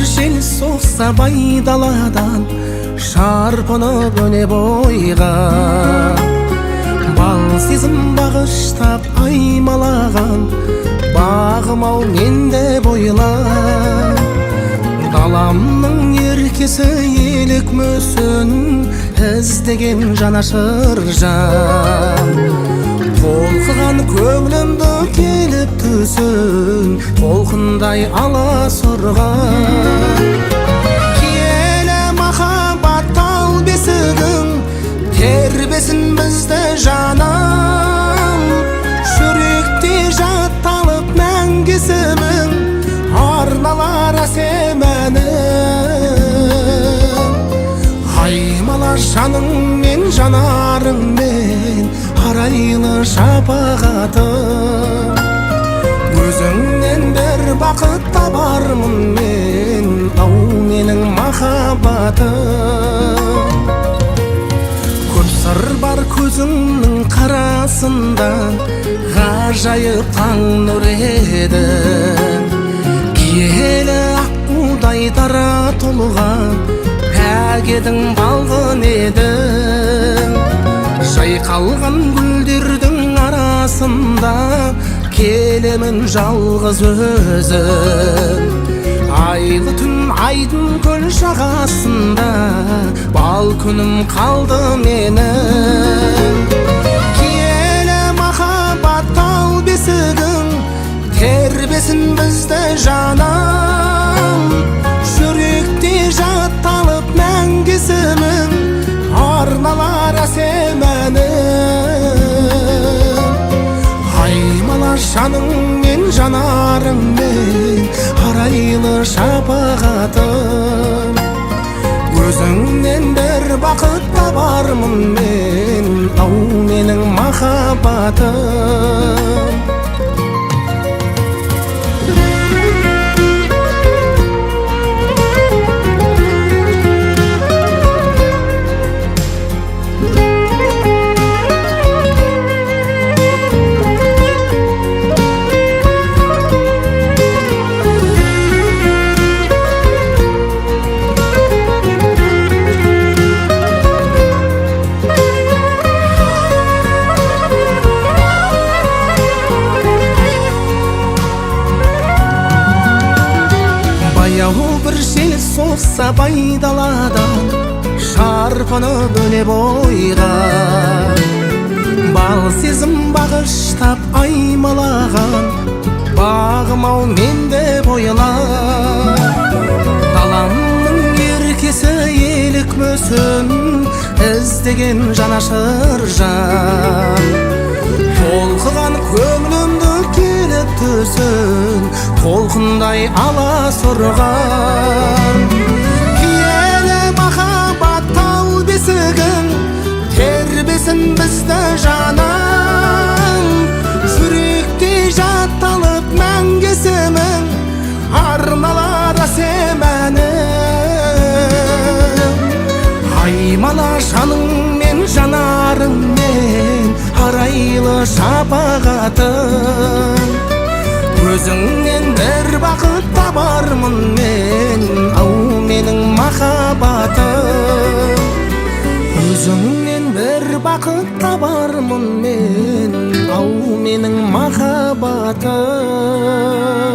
жел соқса байдаладан, шарпынып өне бойға. Бал сезім бағыштап аймалаған, бағым-ау менде бойла. Даламның еркесі елік мүсін, іздеген жанашыр жан. Толқыған көңілімді келіп түсін, толқындай аласұрған. Келі махаббат тал бесігің, тербесін бізді жаным. Жүректе жатталып мәңгі есімің, арналар әсем әнім. Аймала жаныңмен жанарыңмен, арайлы шапағатым. Өзіңнен бір бақыт табармын мен, ау менің махаббатым. Көп сыр бар көзіңнің қарасында, ғажайып таң нұр едің. Киелі аққудай дара толған, пәк едің балғын едің. Жайқалған гүлдердің арасында, келемін жалғыз өзім. Айлы түн айдын көл жағасында, бал күнім қалды менің. Киелі махаббат тал бесігің, тербесін бізді жаным. Жүректе жатталып мәңгі есімің, арналар әсем әнім. Аймала жаныңмен жанарыңмен, арайлы шапағатым. Өзіңнен бір бақыт табармын мен, ау менің махаббатым. Бір жел соқса байдаладан, шарпынып өне бойға. Бал сезім бағыштап аймалаған, бағым-ау менде бойла. Даламның еркесі елік мүсін, іздеген жанашыр жан. Толқыған көңілімді келіп түсін, толқындай аласұрған. Киелі махаббат тал бесігің, тербесін бізді жаным. Жүректе жатталып мәңгі есімің, арналар әсем әнім. Аймала жаныңмен жанарыңмен, арайлы шапағатым. Өзіңнен бір бақыт табармын мен, ау менің махаббатым. Өзіңнен бір бақыт табармын мен, ау менің махаббатым.